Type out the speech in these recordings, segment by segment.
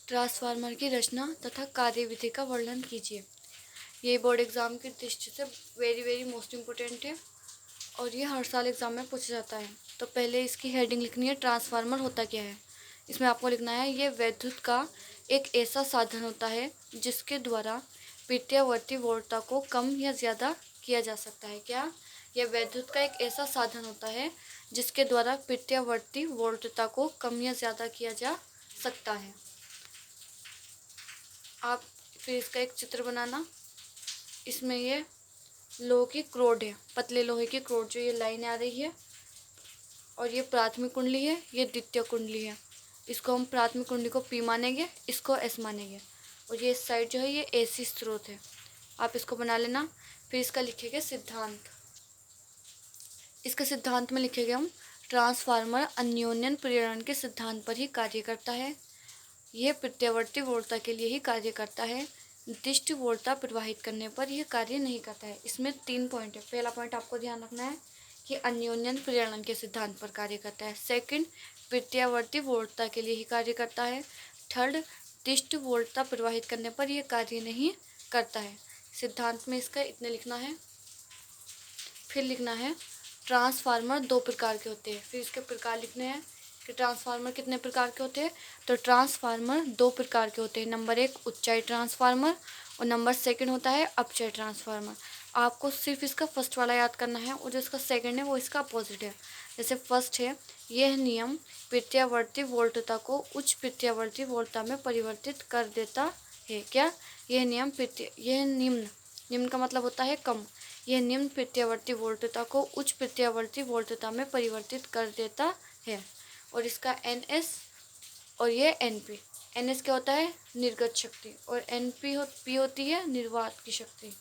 Transformer की रचना तथा कार्यविधि का वर्णन कीजिए। ये बोर्ड एग्जाम की दृष्टि से वेरी वेरी मोस्ट इम्पोर्टेंट है और ये हर साल एग्जाम में पूछा जाता है। तो पहले इसकी हेडिंग लिखनी है, ट्रांसफार्मर होता क्या है। इसमें आपको लिखना है, ये विद्युत का एक ऐसा साधन होता है जिसके द्वारा प्रत्यावर्ती वोल्टता को कम या ज़्यादा किया जा सकता है। क्या? यह विद्युत का एक ऐसा साधन होता है जिसके द्वारा प्रत्यावर्ती वोल्टता को कम या ज़्यादा किया जा सकता है। आप फिर इसका एक चित्र बनाना। इसमें ये लोहे की क्रोड है, पतले लोहे की क्रोड, जो ये लाइन आ रही है, और ये प्राथमिक कुंडली है, ये द्वितीय कुंडली है। इसको हम प्राथमिक कुंडली को पी मानेंगे, इसको एस मानेंगे, और ये इस साइड जो है ये एसी स्रोत है। आप इसको बना लेना। फिर इसका लिखेंगे सिद्धांत। इसके सिद्धांत में लिखेंगे हम, ट्रांसफार्मर अन्योन्य प्रेरण के सिद्धांत पर ही कार्य करता है। यह प्रत्यावर्ती वोल्टता के लिए ही कार्य करता है, निर्दिष्ट वोल्टता प्रवाहित करने पर यह कार्य नहीं करता है। इसमें 3 पॉइंट है। पहला पॉइंट आपको ध्यान रखना है कि अन्योन्य प्रेरण के सिद्धांत पर कार्य करता है। सेकंड, प्रत्यावर्ती वोल्टता के लिए ही कार्य करता है। थर्ड, निर्दिष्ट वोल्टता प्रवाहित करने पर यह कार्य नहीं करता है। सिद्धांत में इसका इतने लिखना है। फिर लिखना है, ट्रांसफार्मर 2 प्रकार के होते हैं। फिर इसके प्रकार लिखने हैं कि ट्रांसफार्मर कितने प्रकार के होते हैं। तो ट्रांसफार्मर 2 प्रकार के होते हैं। नंबर 1 उच्चाई ट्रांसफार्मर और नंबर 2 होता है अपचय ट्रांसफार्मर। आपको सिर्फ इसका फर्स्ट वाला याद करना है और जो इसका सेकंड है वो इसका अपोजिट है। जैसे फर्स्ट है, यह नियम प्रत्यावर्ती वोल्टता को उच्च प्रत्यावर्ती वोल्टता में परिवर्तित कर देता है। क्या? यह निम्न का मतलब होता है कम। यह निम्न प्रत्यावर्ती वोल्टता को उच्च प्रत्यावर्ती वोल्टता में परिवर्तित कर देता है। और इसका NS और ये NP। NS क्या होता है? निर्गत शक्ति, और P होती है निर्वात की शक्ति,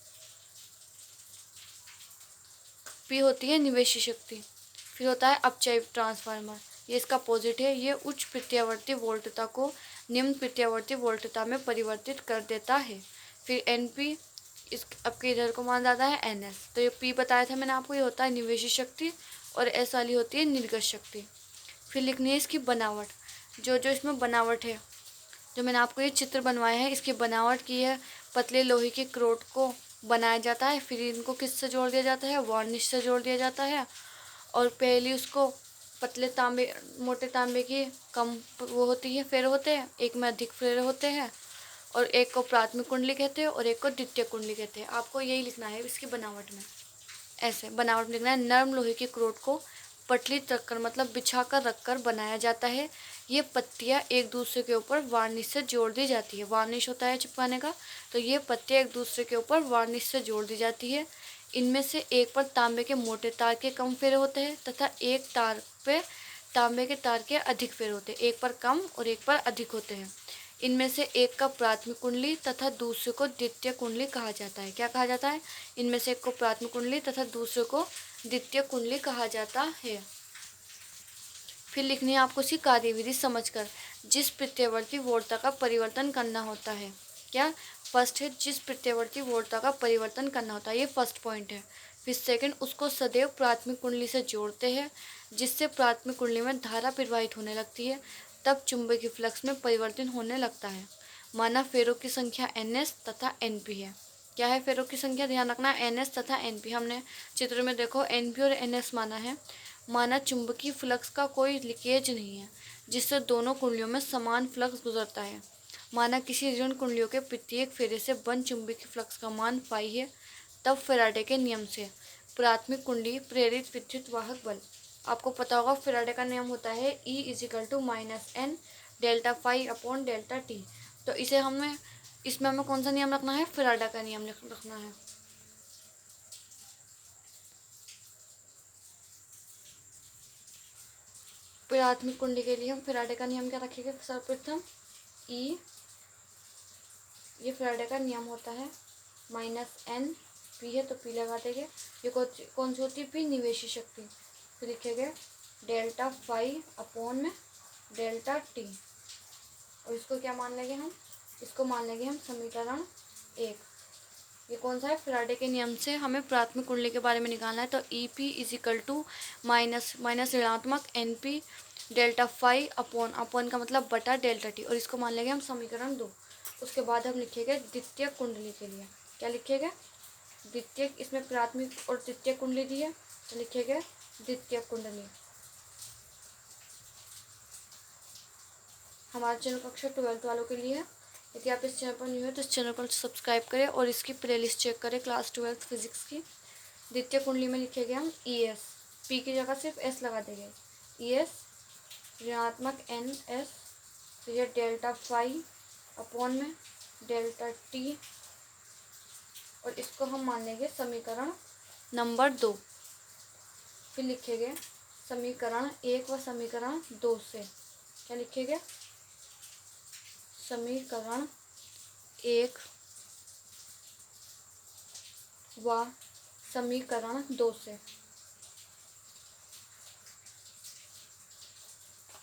P होती है निवेशी शक्ति। फिर होता है अपचय ट्रांसफार्मर, ये इसका अपोजिट है। ये उच्च प्रत्यावर्ती वोल्टता को निम्न प्रत्यावर्ती वोल्टता में परिवर्तित कर देता है। फिर NP इस आपके इधर को मान जाता है NS। तो ये P बताया था मैंने आपको, ये होता है निवेशी शक्ति, और S वाली होती है निर्गत शक्ति। फिर लिखनी है इसकी बनावट। जो इसमें बनावट है, जो मैंने आपको ये चित्र बनवाया है, इसकी बनावट की है। पतले लोहे की क्रोट को बनाया जाता है, फिर इनको किससे जोड़ दिया जाता है? वार्निश से जोड़ दिया जाता है। और पहली उसको पतले तांबे, मोटे तांबे की कम वो होती है, फेरे होते हैं, एक में अधिक फेरे होते हैं, और एक को प्राथमिक कुंडली कहते हैं और एक को द्वितीय कुंडली कहते हैं। आपको यही लिखना है इसकी बनावट में। ऐसे बनावट में लिखना है, नरम लोहे की क्रोट को पटली रखकर मतलब बिछाकर रखकर बनाया जाता है। ये पत्तियां एक दूसरे के ऊपर वार्निश से जोड़ दी जाती है। वार्निश होता है चिपकाने का, तो ये पत्तियां एक दूसरे के ऊपर वार्निश से जोड़ दी जाती है। इनमें से एक पर तांबे के मोटे तार के कम फेरे होते हैं तथा एक तार पे तांबे के तार के अधिक फेरे होते हैं। एक पर कम और एक पर अधिक होते हैं। इनमें से एक का प्राथमिक कुंडली तथा दूसरे को द्वितीय कुंडली कहा जाता है। क्या कहा जाता है? इनमें से एक को प्राथमिक कुंडली तथा दूसरे को द्वितीय कुंडली कहा जाता है। फिर लिखनी है आपको इसकी कार्यविधि समझकर। जिस प्रत्यावर्ती वोल्टता का परिवर्तन करना होता है। क्या? फर्स्ट है, जिस प्रत्यावर्ती वोल्टता का परिवर्तन करना होता है, ये फर्स्ट पॉइंट है। फिर सेकंड, उसको सदैव प्राथमिक कुंडली से जोड़ते हैं, जिससे प्राथमिक कुंडली में धारा प्रवाहित होने लगती है, तब चुंबकीय फ्लक्स में परिवर्तन होने लगता है। माना फेरों की संख्या NS तथा NP है। क्या है फेरों की संख्या? ध्यान रखना, NS तथा NP। हमने चित्र में देखो NP और NS माना है। माना चुंबकीय फ्लक्स का कोई लीकेज नहीं है, जिससे दोनों कुंडलियों में समान फ्लक्स गुजरता है। माना किसी ऋण कुंडलियों के प्रत्येक फेरे से बंद चुंबकीय फ्लक्स का मान फाई है, तब फैराडे के नियम से प्राथमिक कुंडली प्रेरित विद्युत वाहक बल। आपको पता होगा फैराडे का नियम होता है E = -N delta phi upon delta T। तो इसमें हमें कौन सा नियम रखना है? फैराडे का नियम रखना है। प्राथमिक कुंडली के लिए हम फैराडे का नियम क्या रखेंगे? सर्वप्रथम E, ये फैराडे का नियम होता है, -N, P है तो P लगा देंगे। ये कौन सी होती है? P निवेशी शक्ति। फिर लिखेंगे डेल्टा फाई अपॉन में डेल्टा T, और इसको क्या मान लेंगे हम? इसको मान लेंगे हम समीकरण 1। ये कौन सा है? फैराडे के नियम से हमें प्राथमिक कुंडली के बारे में निकालना है। तो EP = माइनस ऋणात्मक NP delta phi upon, upon का मतलब बटा डेल्टा टी, और इसको मान लेंगे हम समीकरण 2। उसके बाद हम लिखेंगे द्वितीय कुंडली के लिए, क्या लिखेंगे, द्वितीय, इसमें प्राथमिक और तृतीय कुंडली दी है तो लिखेंगे द्वितीय कुंडली। हमारे चैनल कक्षा 12th वालों के लिए है। यदि आप इस चैनल पर न्यू है तो इस चैनल को सब्सक्राइब करें और इसकी प्लेलिस्ट चेक करें क्लास 12th फिजिक्स की। द्वितीय कुंडली में लिखेंगे हम ई एस, पी की जगह सिर्फ एस लगा देंगे, ई एस ऋणात्मक एन एस, तो ये डेल्टा फाई अपॉन में डेल्टा टी, और इसको हम मान लेंगे समीकरण नंबर 2। फिर लिखेंगे समीकरण 1 व समीकरण 2 से, क्या लिखेंगे, समीकरण 1 व समीकरण 2 से,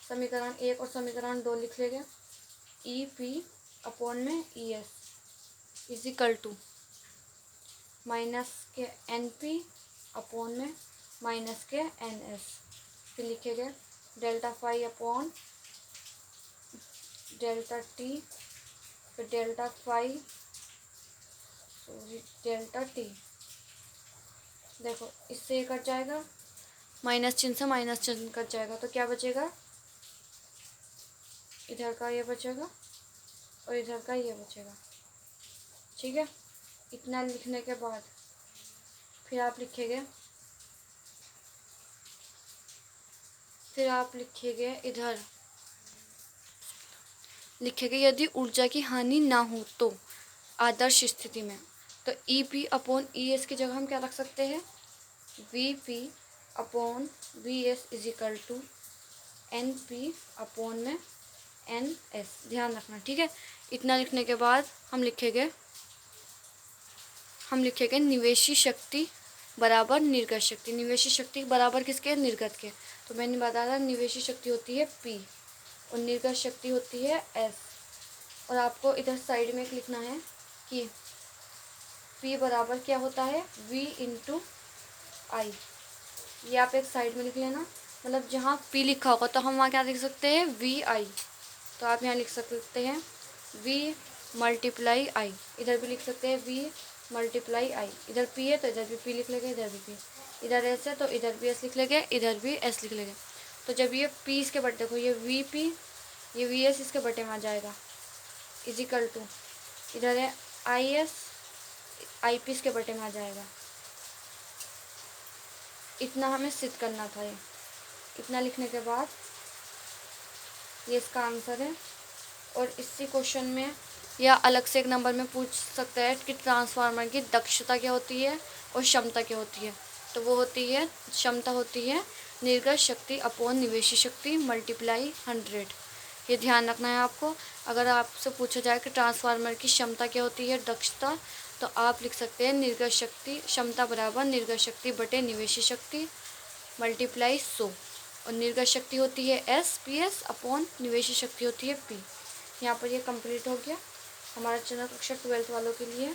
समीकरण 1 और समीकरण 2 लिख लेंगे, ई पी अपॉन में E S is equal to minus K N P upon में माइनस के एन एस। फिर लिखेंगे delta phi upon delta T, फिर delta phi sorry delta T, देखो इससे ये कट जाएगा, माइनस चिन्ह से माइनस चिन्ह कट जाएगा, तो क्या बचेगा, इधर का ये बचेगा और इधर का ये बचेगा। ठीक है, इतना लिखने के बाद फिर आप लिखेंगे इधर लिखेंगे यदि ऊर्जा की हानि ना हो तो आदर्श स्थिति में, तो E P upon E S की जगह हम क्या रख सकते हैं, V P upon V S is equal to N P upon में एन एस, ध्यान रखना। ठीक है, इतना लिखने के बाद हम लिखेंगे निवेशी शक्ति बराबर निर्गत शक्ति। निवेशी शक्ति बराबर किसके, निर्गत के, तो मैंने बताया निवेशी शक्ति होती है P और निर्गत शक्ति होती है S। और आपको इधर साइड में एक लिखना है कि P बराबर क्या होता है, V इंटू आई, ये आप एक साइड में लिख लेना। मतलब जहाँ P लिखा होगा तो हम वहाँ क्या लिख सकते हैं, VI, तो आप यहाँ लिख सकते हैं V मल्टीप्लाई आई, इधर भी लिख सकते हैं V मल्टीप्लाई आई, इधर P है तो इधर भी P लिख लेंगे, इधर भी P, इधर S है तो इधर भी S लिख लेंगे, इधर भी S लिख लेंगे। तो जब ये P इसके बटे, देखो ये VP ये VS इसके बटे में आ जाएगा, इजिकल टू इधर है IS IP इसके बटे में आ जाएगा। इतना हमें सिद्ध करना था। ये इतना लिखने के बाद ये इसका आंसर है। और इसी क्वेश्चन में या अलग से एक नंबर में पूछ सकता है कि ट्रांसफार्मर की दक्षता क्या होती है और क्षमता क्या होती है, तो वो होती है, क्षमता होती है निर्गत शक्ति अपॉन निवेशी शक्ति मल्टीप्लाई 100। ये ध्यान रखना है आपको। अगर आपसे पूछा जाए कि ट्रांसफार्मर की क्षमता क्या होती है, दक्षता, तो आप लिख सकते हैं निर्गत शक्ति, क्षमता बराबर निर्गत शक्ति बटे निवेशी शक्ति मल्टीप्लाई 100, और निर्गत शक्ति होती है SPS अपॉन निवेशी शक्ति होती है P। यहाँ पर ये कंप्लीट हो गया हमारा चैनल कक्षा 12th वालों के लिए।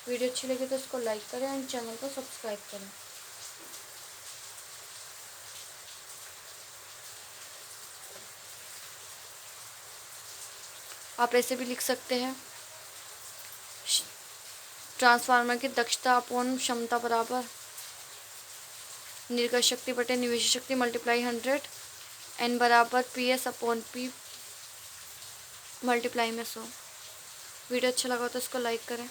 वीडियो अच्छी लगी तो इसको लाइक करें और चैनल को सब्सक्राइब करें। आप ऐसे भी लिख सकते हैं ट्रांसफार्मर की दक्षता अपॉन क्षमता बराबर निर्गत शक्ति बटे निवेशी शक्ति मल्टीप्लाई 100, N बराबर PS अपॉन P मल्टीप्लाई में 100। वीडियो अच्छा लगा तो इसको लाइक करें।